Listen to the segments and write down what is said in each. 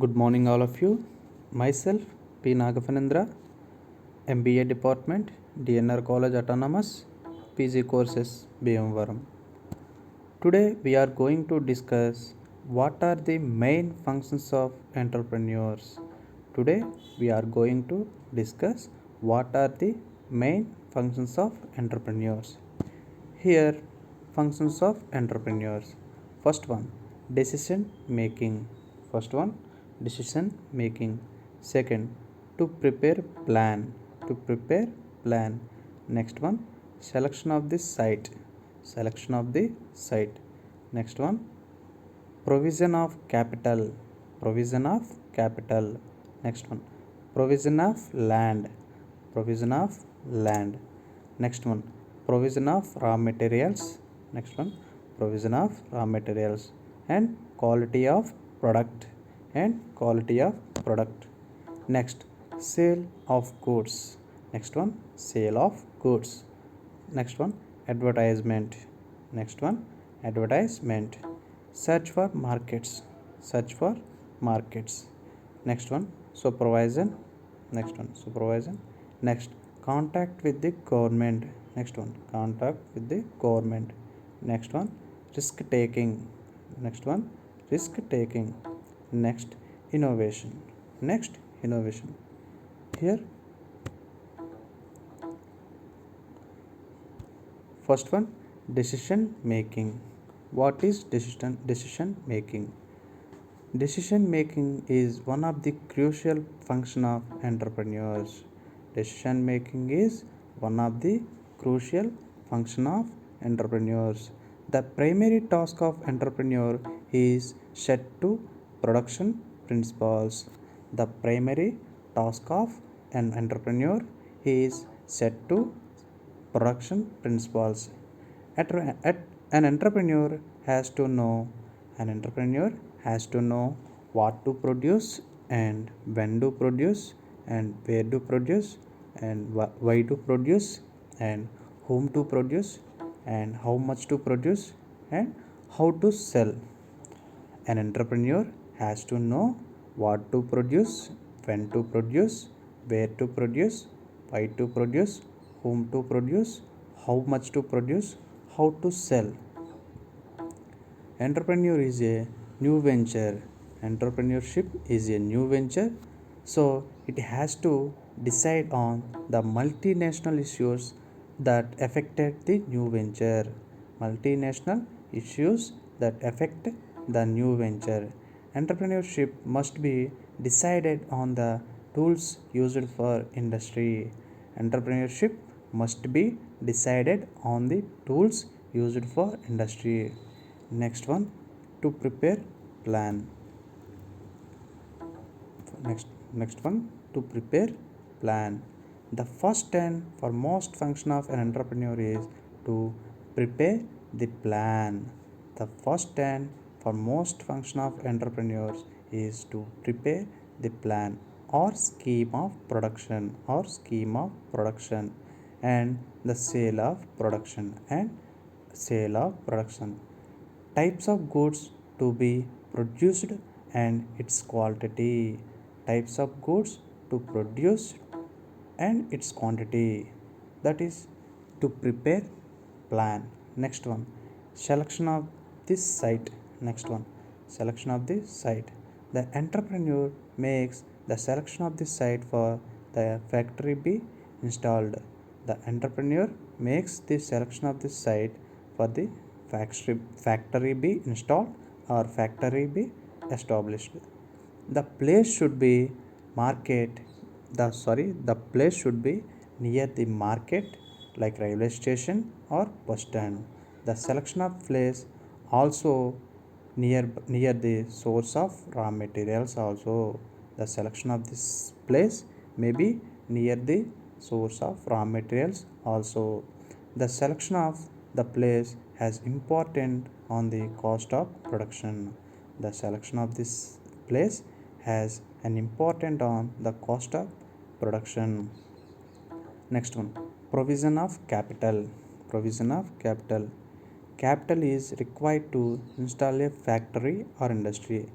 Good morning, all of you. Myself, P. Nagafanendra, MBA Department, DNR College Autonomous, PG Courses, Bhimavaram. Today, we are going to discuss what are the main functions of entrepreneurs. Today, we are going to discuss what are the main functions of entrepreneurs. Here, functions of entrepreneurs. First one, decision making. First one, decision making. Second, to prepare plan. To prepare plan. Next one, selection of the site. Selection of the site. Next one, provision of capital. Provision of capital. Next one, provision of land. Provision of land. Next one, provision of raw materials. Next one, provision of raw materials and quality of product and quality of product. Next, sale of goods. Next one, sale of goods. Next one, advertisement. Next one, advertisement. Search for markets. Search for markets. Next one, supervision. Next one, supervision. Next, contact with the government. Next one, contact with the government. Next one, risk taking. Next one, risk taking. Next, innovation. Next, innovation. Here, first one, decision making. What is decision making? Decision making is one of the crucial function of entrepreneurs. Decision making is one of the crucial function of entrepreneurs. The primary task of entrepreneur is set to production principles. The primary task of an entrepreneur is set to production principles. An entrepreneur has to know an entrepreneur has to know what to produce and when to produce and where to produce and why to produce and whom to produce and how much to produce and how to sell. An entrepreneur has to know what to produce, when to produce, where to produce, why to produce, whom to produce, how much to produce, how to sell. Entrepreneur is a new venture. Entrepreneurship is a new venture, so it has to decide on the multinational issues that affected the new venture. Multinational issues that affect the new venture. Entrepreneurship must be decided on the tools used for industry. Entrepreneurship must be decided on the tools used for industry. Next one, to prepare plan. Next one, to prepare plan. The first and foremost function of an entrepreneur is to prepare the plan. The first and foremost function of entrepreneurs is to prepare the plan or scheme of production and the sale of production, types of goods to be produced and its quantity, types of goods to produce and its quantity, that is to prepare plan. Next one, selection of this site. Next one, selection of the site. The entrepreneur makes the selection of the site for the factory be installed. The entrepreneur makes the selection of the site for the factory be installed or factory be established. The place should be market. The place should be near the market like railway station or bus stand. The selection of place also near the source of raw materials also. The selection of this place may be near the source of raw materials also. The selection of the place has important on the cost of production. The selection of this place has an important on the cost of production. Next one, provision of capital. Provision of capital. Capital is required to install a factory or industry.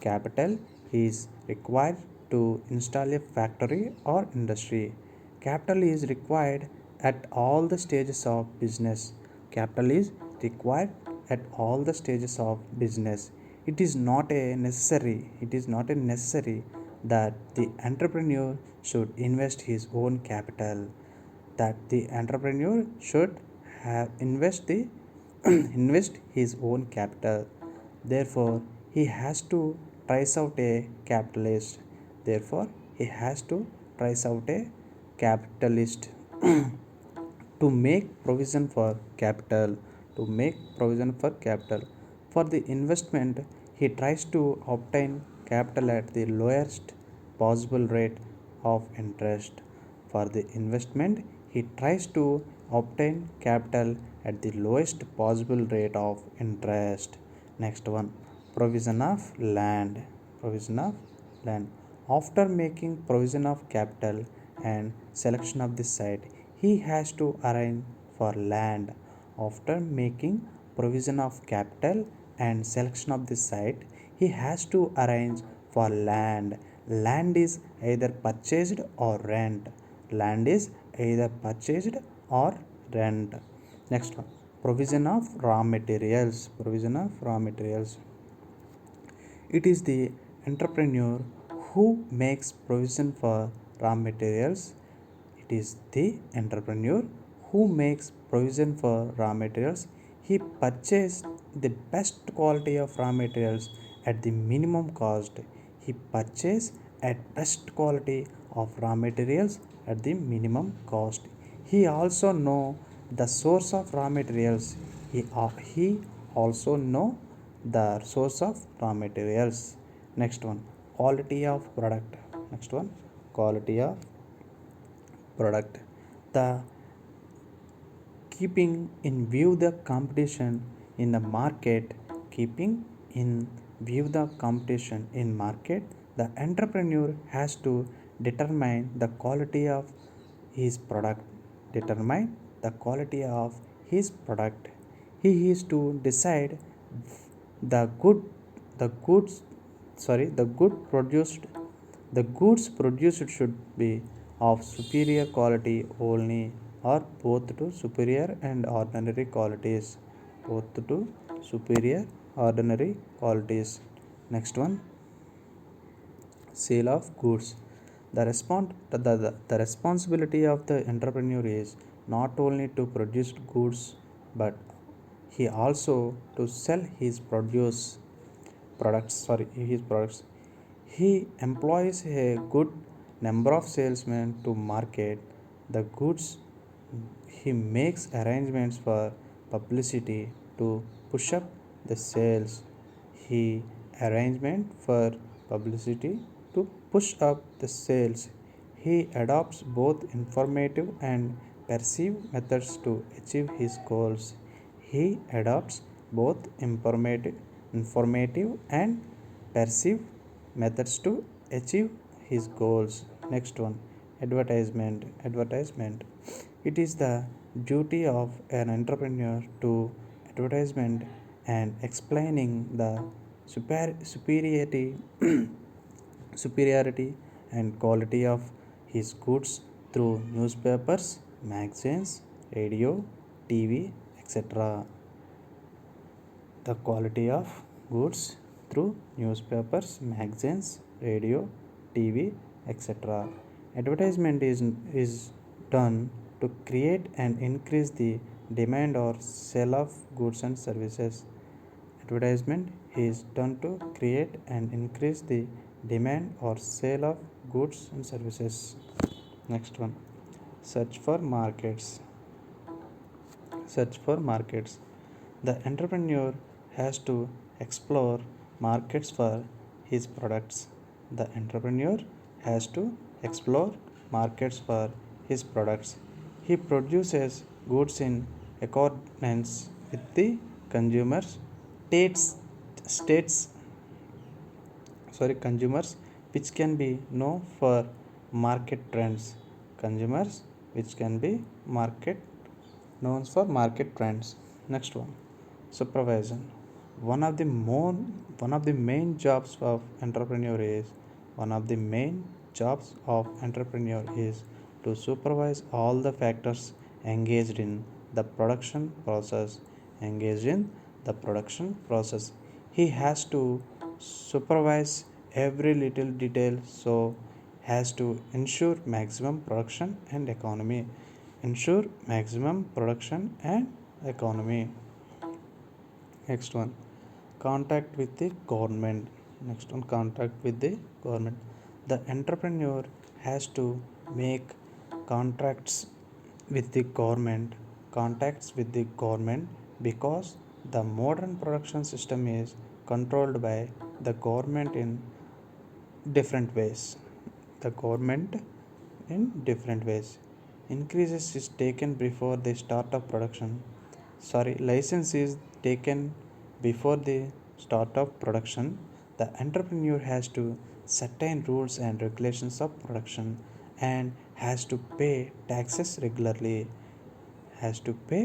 Capital is required to install a factory or industry. Capital is required at all the stages of business. Capital is required at all the stages of business. It is not a necessary that the entrepreneur should invest his own capital, that the entrepreneur should have invest his own capital. Therefore, he has to price out a capitalist. Therefore, he has to price out a capitalist to make provision for capital. For the investment, he tries to obtain capital at the lowest possible rate of interest. For the investment, he tries to obtain capital at the lowest possible rate of interest. Next one, provision of land. Provision of land. After making provision of capital and selection of the site, he has to arrange for land. After making provision of capital and selection of the site, he has to arrange for land. Land is either purchased or rent. Land is either purchased or rent. Next one, provision of raw materials. Provision of raw materials. It is the entrepreneur who makes provision for raw materials. It is the entrepreneur who makes provision for raw materials. He purchases the best quality of raw materials at the minimum cost. He purchases at best quality of raw materials at the minimum cost. He also know the source of raw materials. He also know the source of raw materials. Next one, quality of product. Next one, quality of product. The keeping in view the competition in the market, keeping in view the competition in market, the entrepreneur has to determine the quality of his product. Determine the quality of his product. He is to decide the good the goods sorry the good produced the goods produced should be of superior quality only, or both to superior and ordinary qualities. Both to superior ordinary qualities. Next one, sale of goods. The responsibility of the entrepreneur is not only to produce goods, but he also to sell his products. He employs a good number of salesmen to market the goods. He makes arrangements for publicity to push up the sales. He arrangement for publicity to push up the sales. He adopts both informative and perceived methods to achieve his goals. He adopts both informative and perceived methods to achieve his goals. Next one, advertisement. Advertisement. It is the duty of an entrepreneur to advertisement and explaining the superiority superiority and quality of his goods through newspapers, magazines, radio, TV, etc. The quality of goods through newspapers, magazines, radio, TV, etc. Advertisement is done to create and increase the demand or sale of goods and services. Advertisement is done to create and increase the demand or sale of goods and services. Next one, search for markets. Search for markets. The entrepreneur has to explore markets for his products. The entrepreneur has to explore markets for his products. He produces goods in accordance with the consumers states consumers which can be known for market trends. Consumers which can be market known for market trends. Next one, supervision. one of the more one of the main jobs of entrepreneur is one of the main jobs of entrepreneur is to supervise all the factors engaged in the production process engaged in the production process. He has to supervise every little detail, so has to ensure maximum production and economy. Ensure maximum production and economy. Next one, contact with the government. Next one, contact with the government. The entrepreneur has to make contracts with the government, contacts with the government, because the modern production system is controlled by the government in different ways. The government in different ways. Increases is taken before the start of production. License is taken before the start of production. The entrepreneur has to certain rules and regulations of production and has to pay taxes regularly. Has to pay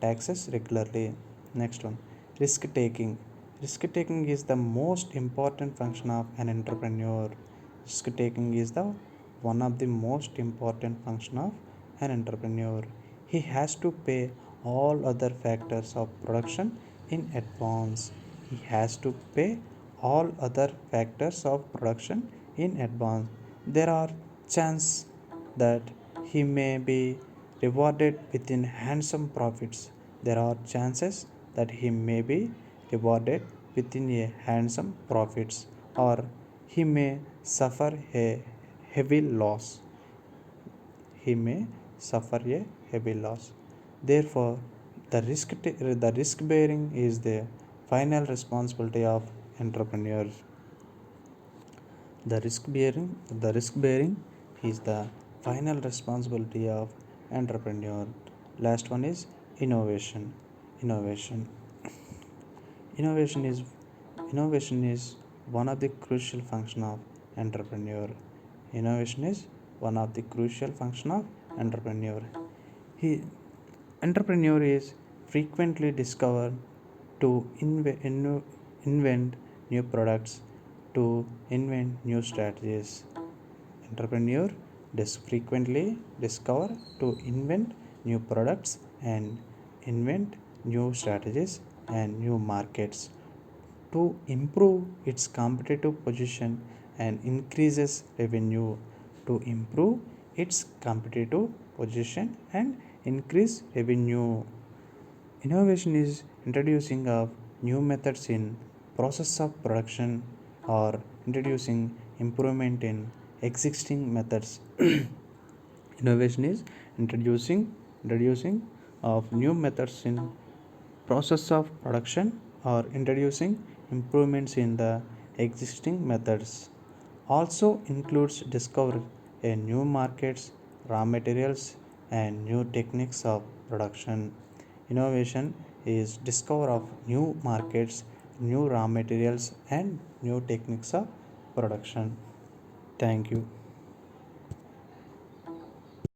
taxes regularly. Next one, risk taking. Risk taking is the most important function of an entrepreneur. Risk taking is the one of the most important function of an entrepreneur. He has to pay all other factors of production in advance. He has to pay all other factors of production in advance. There are chances that he may be rewarded within handsome profits. There are chances that he may be rewarded within a handsome profits, or he may suffer a heavy loss. He may suffer a heavy loss. Therefore, the risk bearing is the final responsibility of entrepreneurs. The risk bearing is the final responsibility of entrepreneur. Last one is innovation. Innovation is innovation is one of the crucial function of entrepreneur. Innovation is one of the crucial function of entrepreneur. He Entrepreneur is frequently discovered to invent new products, to invent new strategies. Entrepreneur frequently discover to invent new products and invent new strategies and new markets to improve its competitive position and increases revenue. To improve its competitive position and increase revenue. Innovation is introducing of new methods in process of production or introducing improvement in existing methods. Innovation is introducing of new methods in process of production or introducing improvements in the existing methods. Also includes discover a new markets, raw materials and new techniques of production. Innovation is discover of new markets, new raw materials and new techniques of production. Thank you.